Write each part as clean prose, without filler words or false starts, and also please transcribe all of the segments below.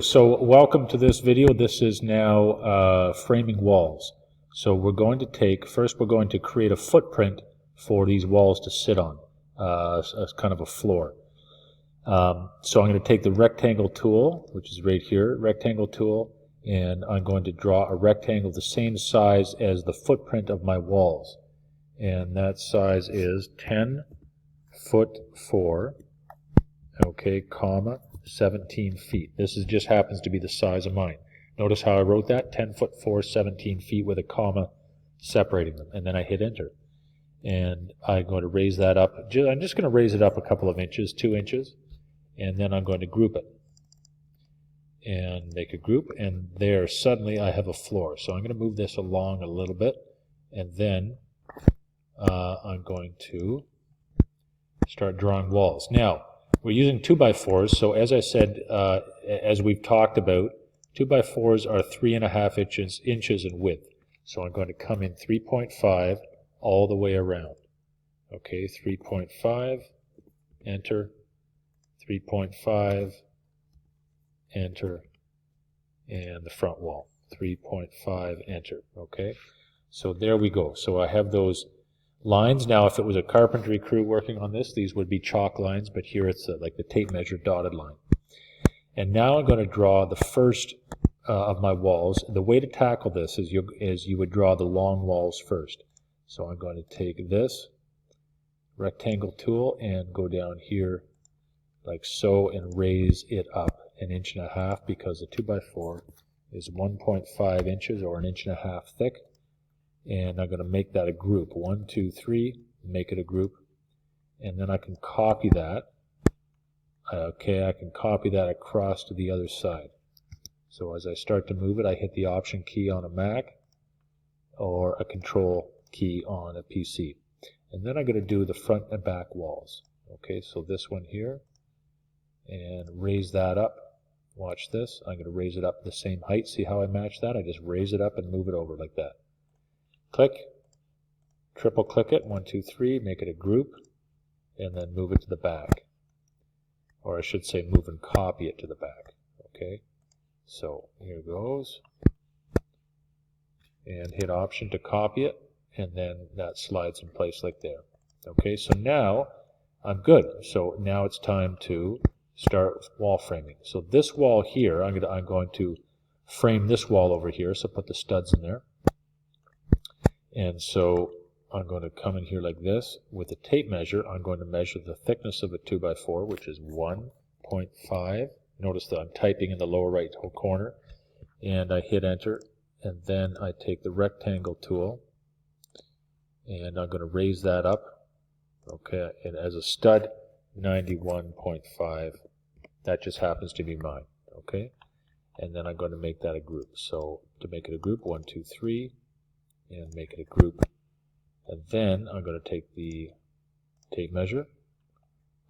So welcome to this video. This is now framing walls. So we're going to first we're going to create a footprint for these walls to sit on, as kind of a floor. So I'm going to take the rectangle tool, which is right here, rectangle tool, and I'm going to draw a rectangle the same size as the footprint of my walls. And that size is 10 foot 4, okay, comma, 17 feet. This just happens to be the size of mine. Notice how I wrote that, 10 foot 4, 17 feet with a comma separating them. And then I hit enter. And I'm going to raise that up. I'm just going to raise it up a couple of inches, 2 inches. And then I'm going to group it. And make a group. And there, suddenly I have a floor. So I'm going to move this along a little bit. And then I'm going to start drawing walls. Now, we're using 2x4s, so as I said, as we've talked about, 2x4s are 3.5 inches in width. So I'm going to come in 3.5 all the way around. Okay, 3.5, enter, 3.5, enter, and the front wall, 3.5, enter. Okay, so there we go. So I have those lines. Now, if it was a carpentry crew working on this, these would be chalk lines, but here it's like the tape measure dotted line. And now I'm going to draw the first of my walls. The way to tackle this is you would draw the long walls first. So I'm going to take this rectangle tool and go down here like so and raise it up 1.5 inches because the 2x4 is 1.5 inches or 1.5 inches thick. And I'm going to make that a group. 1, 2, 3, make it a group. And then I can copy that. Okay, I can copy that across to the other side. So as I start to move it, I hit the Option key on a Mac or a Control key on a PC. And then I'm going to do the front and back walls. Okay, so this one here. And raise that up. Watch this. I'm going to raise it up the same height. See how I match that? I just raise it up and move it over like that. Click, triple click it, 1, 2, 3, make it a group, and then move it to the back. Or I should say move and copy it to the back. Okay, so here goes. And hit Option to copy it, and then that slides in place like there. Okay, so now I'm good. So now it's time to start wall framing. So this wall here, I'm going to frame this wall over here, so put the studs in there. And so I'm going to come in here like this. With a tape measure, I'm going to measure the thickness of a 2x4, which is 1.5. Notice that I'm typing in the lower right corner. And I hit enter. And then I take the rectangle tool. And I'm going to raise that up. Okay, and as a stud, 91.5. That just happens to be mine. Okay, and then I'm going to make that a group. So to make it a group, 1, 2, 3. And make it a group. And then I'm going to take the tape measure,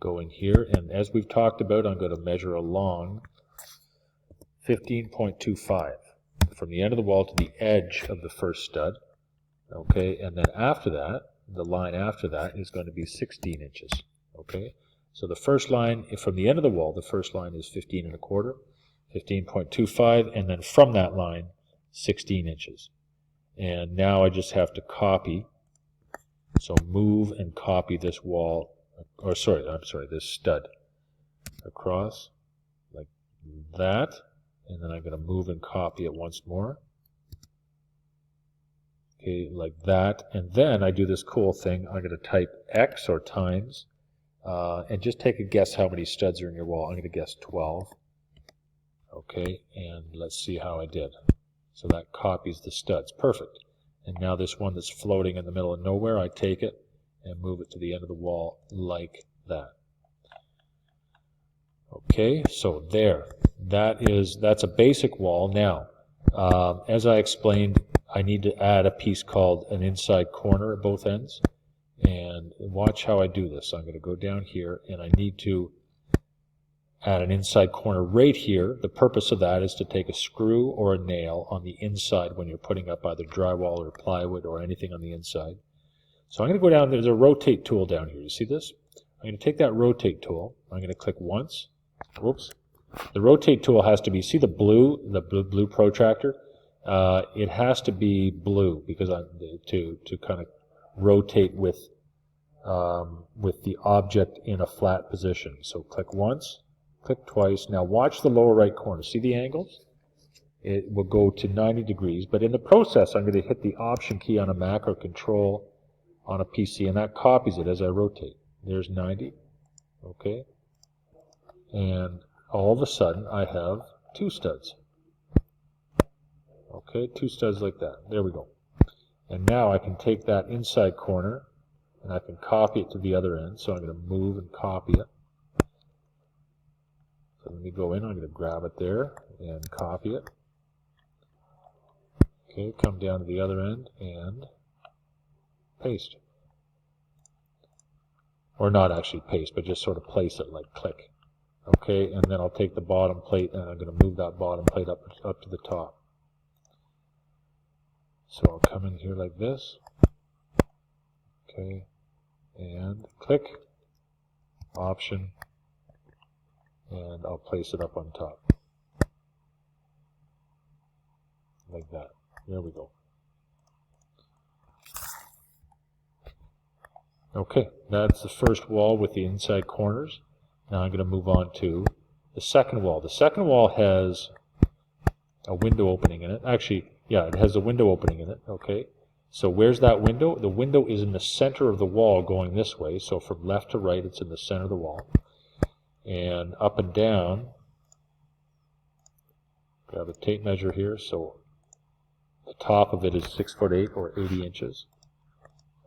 go in here, and as we've talked about, I'm going to measure along 15.25 from the end of the wall to the edge of the first stud. Okay, and then after that, the line after that is going to be 16 inches. Okay, so the first line from the end of the wall, the first line is 15.25, 15.25, and then from that line, 16 inches. And now I just have to copy, so move and copy this wall, or this stud across like that, and then I'm going to move and copy it once more, okay, like that, and then I do this cool thing. I'm going to type X or times, and just take a guess how many studs are in your wall. I'm going to guess 12, okay, and let's see how I did. So that copies the studs. Perfect. And now this one that's floating in the middle of nowhere, I take it and move it to the end of the wall like that. Okay, so there. That's a basic wall. Now, as I explained, I need to add a piece called an inside corner at both ends. And watch how I do this. I'm going to go down here, and I need to add an inside corner right here. The purpose of that is to take a screw or a nail on the inside when you're putting up either drywall or plywood or anything on the inside. So I'm going to go down, there's a rotate tool down here. You see this? I'm going to take that rotate tool. I'm going to click once. Whoops. The rotate tool has to be, see the blue protractor? It has to be blue because to kind of rotate with the object in a flat position. So click once, click twice. Now watch the lower right corner. See the angles? It will go to 90 degrees, but in the process I'm going to hit the Option key on a Mac or Control on a PC, and that copies it as I rotate. There's 90, okay? And all of a sudden I have two studs. Okay, two studs like that. There we go. And now I can take that inside corner and I can copy it to the other end. So I'm going to move and copy it. So let me go in, I'm going to grab it there and copy it. Okay, come down to the other end and paste. Or not actually paste, but just sort of place it like click. Okay, and then I'll take the bottom plate and I'm going to move that bottom plate up to the top. So I'll come in here like this. Okay, and click, Option, and I'll place it up on top. Like that. There we go. Okay, that's the first wall with the inside corners. Now I'm going to move on to the second wall. The second wall has a window opening in it. Actually, yeah, it has a window opening in it. Okay, so where's that window? The window is in the center of the wall going this way. So from left to right, it's in the center of the wall. And up and down, grab a tape measure here. So the top of it is 6'8" or 80 inches.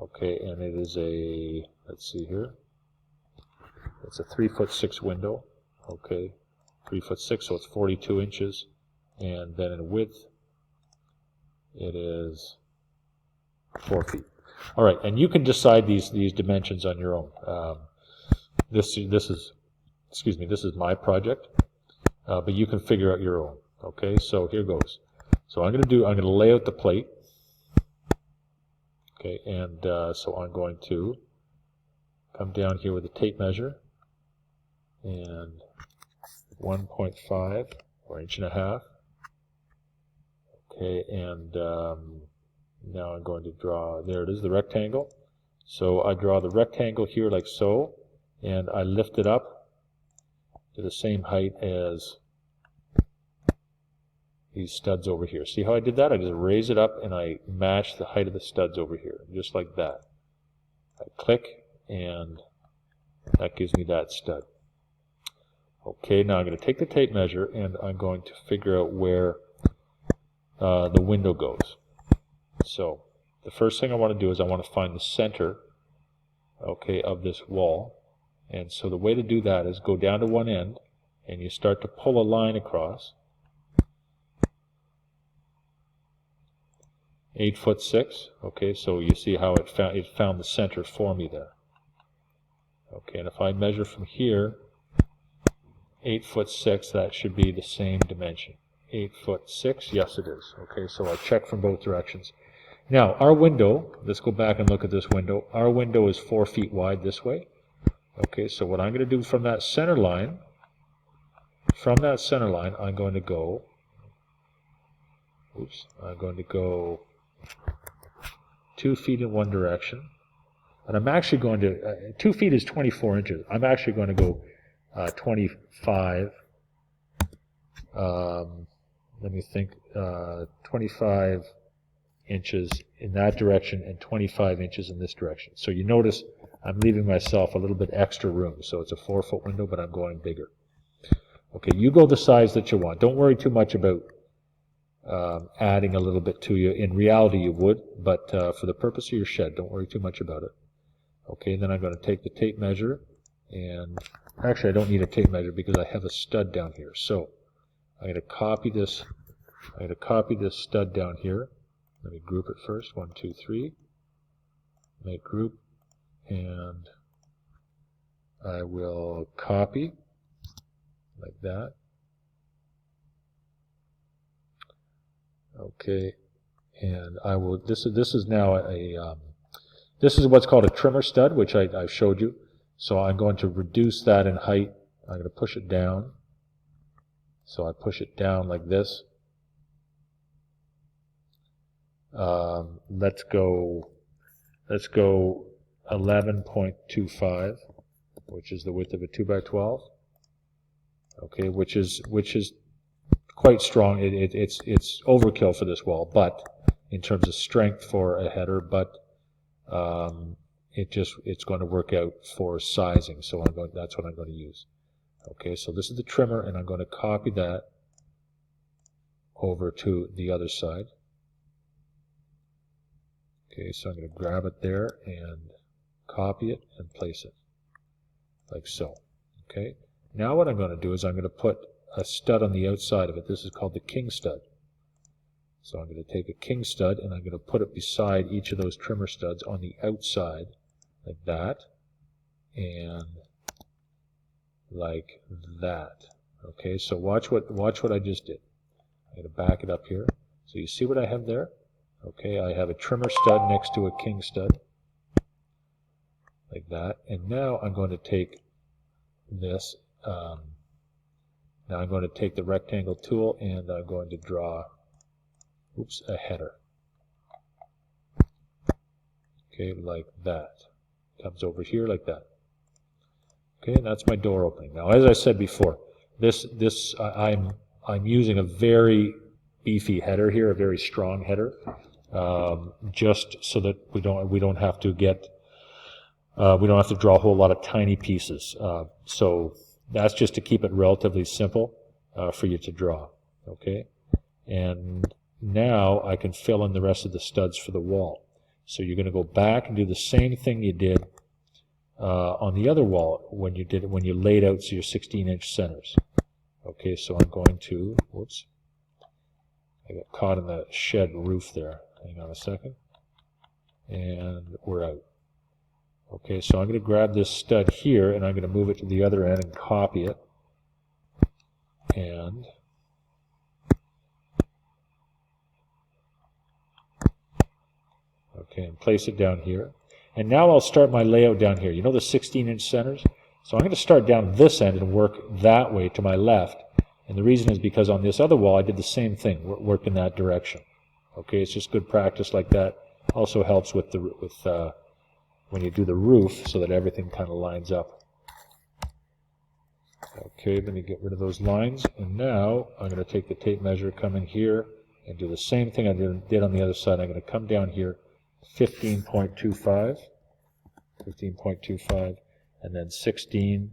Okay, and it is a, let's see here, it's a 3'6" window. Okay, 3'6", so it's 42 inches. And then in width, it is 4 feet. All right, and you can decide these dimensions on your own. This is my project, but you can figure out your own. Okay, so here goes. So I'm going to lay out the plate. Okay, and so I'm going to come down here with a tape measure and 1.5 or 1.5 inches. Okay, and now I'm going to draw, there it is, the rectangle. So I draw the rectangle here like so, and I lift it up to the same height as these studs over here. See how I did that? I just raise it up and I match the height of the studs over here, just like that. I click and that gives me that stud. Okay, now I'm going to take the tape measure and I'm going to figure out where the window goes. So the first thing I want to do is I want to find the center, okay, of this wall. And so the way to do that is go down to one end and you start to pull a line across. 8'6". Okay, so you see how it found the center for me there. Okay, and if I measure from here, 8'6", that should be the same dimension. 8'6", yes it is. Okay, so I check from both directions. Now our window, let's go back and look at this window. Our window is 4 feet wide this way. Okay, so what I'm going to do from that center line, I'm going to go, I'm going to go 2 feet in one direction, and I'm actually going to, 2 feet is 24 inches. I'm actually going to go 25, let me think, 25 inches in that direction and 25 inches in this direction. So you notice I'm leaving myself a little bit extra room. So it's a 4-foot window, but I'm going bigger. Okay, you go the size that you want. Don't worry too much about adding a little bit to you. In reality you would, but for the purpose of your shed, don't worry too much about it. Okay, then I'm going to take the tape measure, and actually I don't need a tape measure because I have a stud down here. So I'm going to copy this. I'm going to copy this stud down here. Let me group it first. 1, 2, 3. Make group, and I will copy like that. Okay, and I will. This is now a. This is what's called a trimmer stud, which I showed you. So I'm going to reduce that in height. I'm going to push it down. So I push it down like this. Let's go 11.25, which is the width of a 2x12. Okay, which is quite strong. It's overkill for this wall, but in terms of strength for a header, but it's going to work out for sizing. So that's what I'm going to use. Okay, so this is the trimmer, and I'm going to copy that over to the other side. Okay, so I'm going to grab it there and copy it and place it like so. Okay, now what I'm going to do is I'm going to put a stud on the outside of it. This is called the king stud. So I'm going to take a king stud and I'm going to put it beside each of those trimmer studs on the outside like that and like that. Okay, so watch what I just did. I'm going to back it up here. So you see what I have there? Okay, I have a trimmer stud next to a king stud like that. And now I'm going to take this. Now I'm going to take the rectangle tool and I'm going to draw, a header. Okay, like that. Comes over here like that. Okay, and that's my door opening. Now, as I said before, I'm using a very beefy header here, a very strong header, just so that we don't have to draw a whole lot of tiny pieces. So that's just to keep it relatively simple for you to draw. Okay, and now I can fill in the rest of the studs for the wall. So you're going to go back and do the same thing you did on the other wall when you laid out your 16-inch centers. Okay, so I'm going to, I got caught in the shed roof there. Hang on a second. And we're out. Okay, so I'm going to grab this stud here and I'm going to move it to the other end and copy it. And okay, and place it down here. And now I'll start my layout down here. You know the 16-inch centers? So I'm going to start down this end and work that way to my left. And the reason is because on this other wall I did the same thing, work in that direction. Okay, it's just good practice like that. Also helps with when you do the roof so that everything kind of lines up. Okay, let me get rid of those lines. And now I'm going to take the tape measure, come in here, and do the same thing I did on the other side. I'm going to come down here, 15.25, and then 16,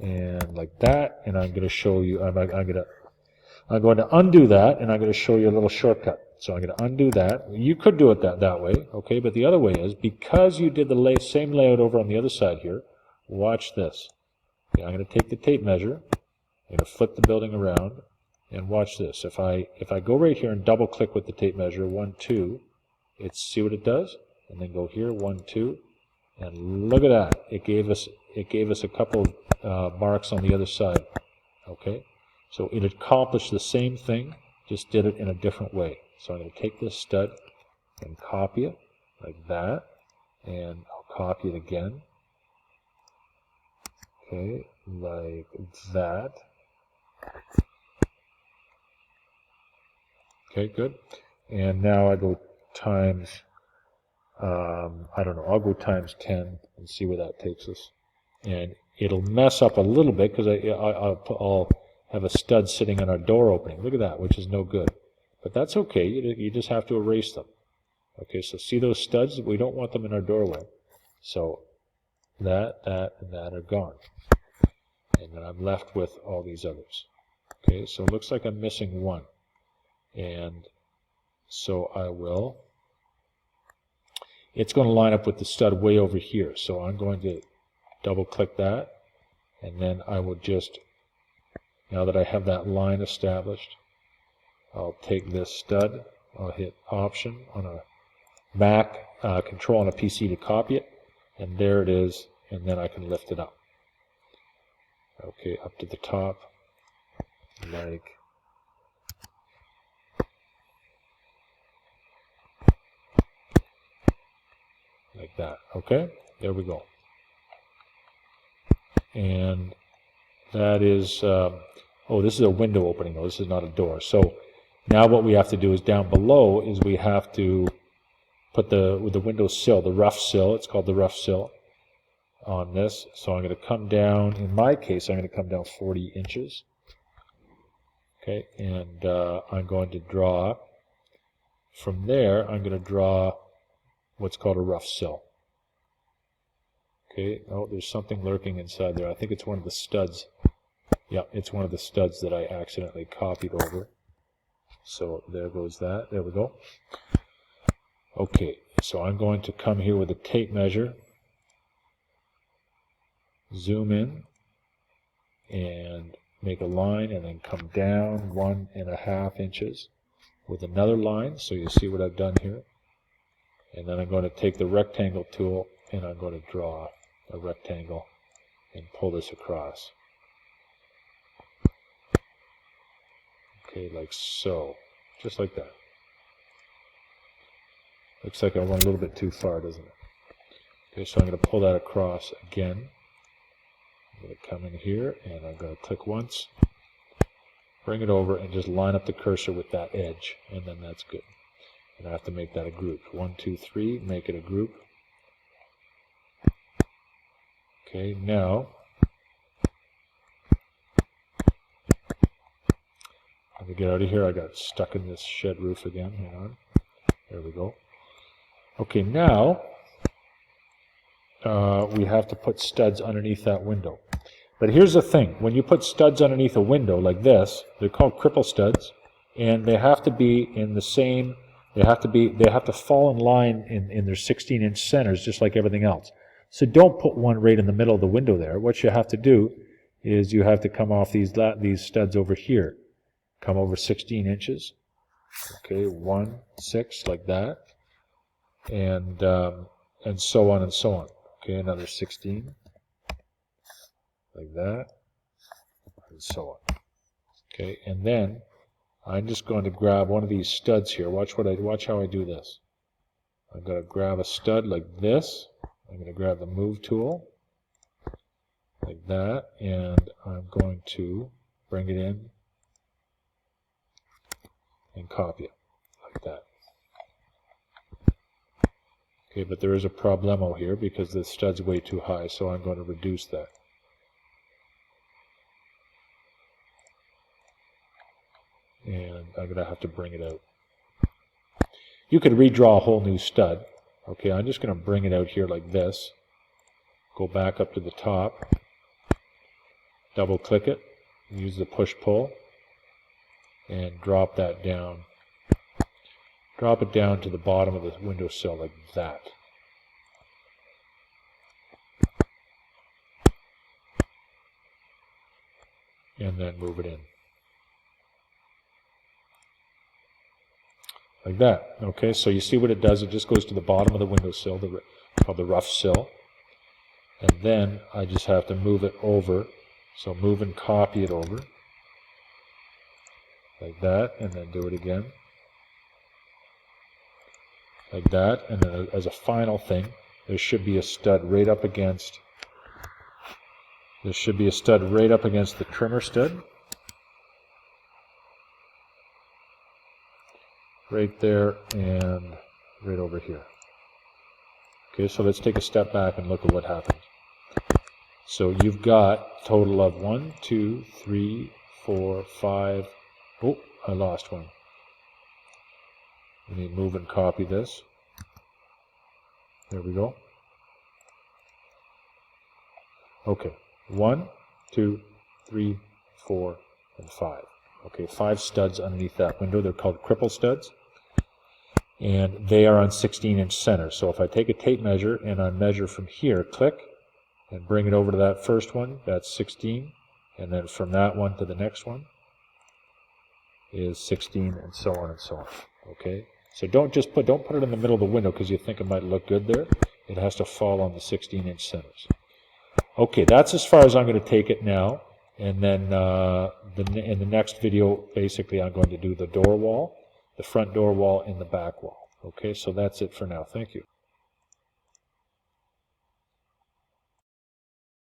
and like that. And I'm going to show you. I'm going to undo that, and I'm going to show you a little shortcut. So I'm going to undo that. You could do it that way, okay? But the other way is, because you did the same layout over on the other side here, watch this. Okay, I'm going to take the tape measure, I'm going to flip the building around, and watch this. If I go right here and double click with the tape measure, 1, 2, see what it does? And then go here, 1, 2, and look at that. It gave us a couple marks on the other side, okay? So it accomplished the same thing, just did it in a different way. So I'm going to take this stud and copy it like that, and I'll copy it again. Okay, like that. Okay, good. And now I go times, I don't know, I'll go times 10 and see where that takes us. And it'll mess up a little bit because I'll have a stud sitting on our door opening. Look at that, which is no good. But that's okay, you just have to erase them. Okay, so see those studs? We don't want them in our doorway. So that, and that are gone. And then I'm left with all these others. Okay, so it looks like I'm missing one. And so it's going to line up with the stud way over here. So I'm going to double click that. And then I will just, now that I have that line established, I'll take this stud, I'll hit Option on a Mac, Control on a PC to copy it, and there it is, and then I can lift it up. Okay, up to the top, like that. Okay, there we go. And that is Oh, this is a window opening though, this is not a door. So now what we have to do is down below is we have to put the window sill, the rough sill, it's called the rough sill, on this. So I'm going to come down, in my case, I'm going to come down 40 inches. Okay, and I'm going to draw, from there, I'm going to draw what's called a rough sill. Okay, oh, there's something lurking inside there. I think it's one of the studs. Yeah, it's one of the studs that I accidentally copied over. So there goes that. There we go. Okay, so I'm going to come here with a tape measure, zoom in, and make a line, and then come down 1.5 inches with another line, so you see what I've done here. And then I'm going to take the rectangle tool, and I'm going to draw a rectangle and pull this across. Okay, like so. Just like that. Looks like I went a little bit too far, doesn't it? Okay, so I'm going to pull that across again. I'm going to come in here, and I'm going to click once, bring it over, and just line up the cursor with that edge, and then that's good. And I have to make that a group. 1, 2, 3, make it a group. Okay, now let me get out of here. I got stuck in this shed roof again. Hang on. There we go. Okay, now we have to put studs underneath that window. But here's the thing. When you put studs underneath a window like this, they're called cripple studs, and they have to be in the same, they have to fall in line in their 16-inch centers, just like everything else. So don't put one right in the middle of the window there. What you have to do is you have to come off these studs over here. Come over 16 inches. Okay, 1, 6, like that. And so on and so on. Okay, another 16. Like that. And so on. Okay, and then I'm just going to grab one of these studs here. Watch how I do this. I'm going to grab a stud like this. I'm going to grab the move tool like that, and I'm going to bring it in and copy it like that. Okay, but there is a problemo here because the stud's way too high, so I'm going to reduce that. And I'm going to have to bring it out. You could redraw a whole new stud. Okay, I'm just going to bring it out here like this. Go back up to the top. Double click it. Use the push-pull. And drop that down. Drop it down to the bottom of the windowsill like that. And then move it in. Like that. Okay, so you see what it does? It just goes to the bottom of the windowsill, called the rough sill. And then I just have to move it over. So move and copy it over. Like that, and then do it again. Like that, and then as a final thing, there should be a stud right up against, the trimmer stud. Right there and right over here. Okay, so let's take a step back and look at what happens. So you've got a total of 1, 2, 3, 4, 5. Oh, I lost one. We need to move and copy this. There we go. Okay, 1, 2, 3, 4, and 5. Okay, 5 studs underneath that window. They're called cripple studs. And they are on 16-inch centers. So if I take a tape measure and I measure from here, click, and bring it over to that first one, that's 16. And then from that one to the next one is 16, and so on and so on. Okay? So don't put it in the middle of the window because you think it might look good there. It has to fall on the 16-inch centers. Okay, that's as far as I'm going to take it now. And then in the next video, basically, I'm going to do the door wall, the front door wall, and the back wall. Okay, so that's it for now. Thank you.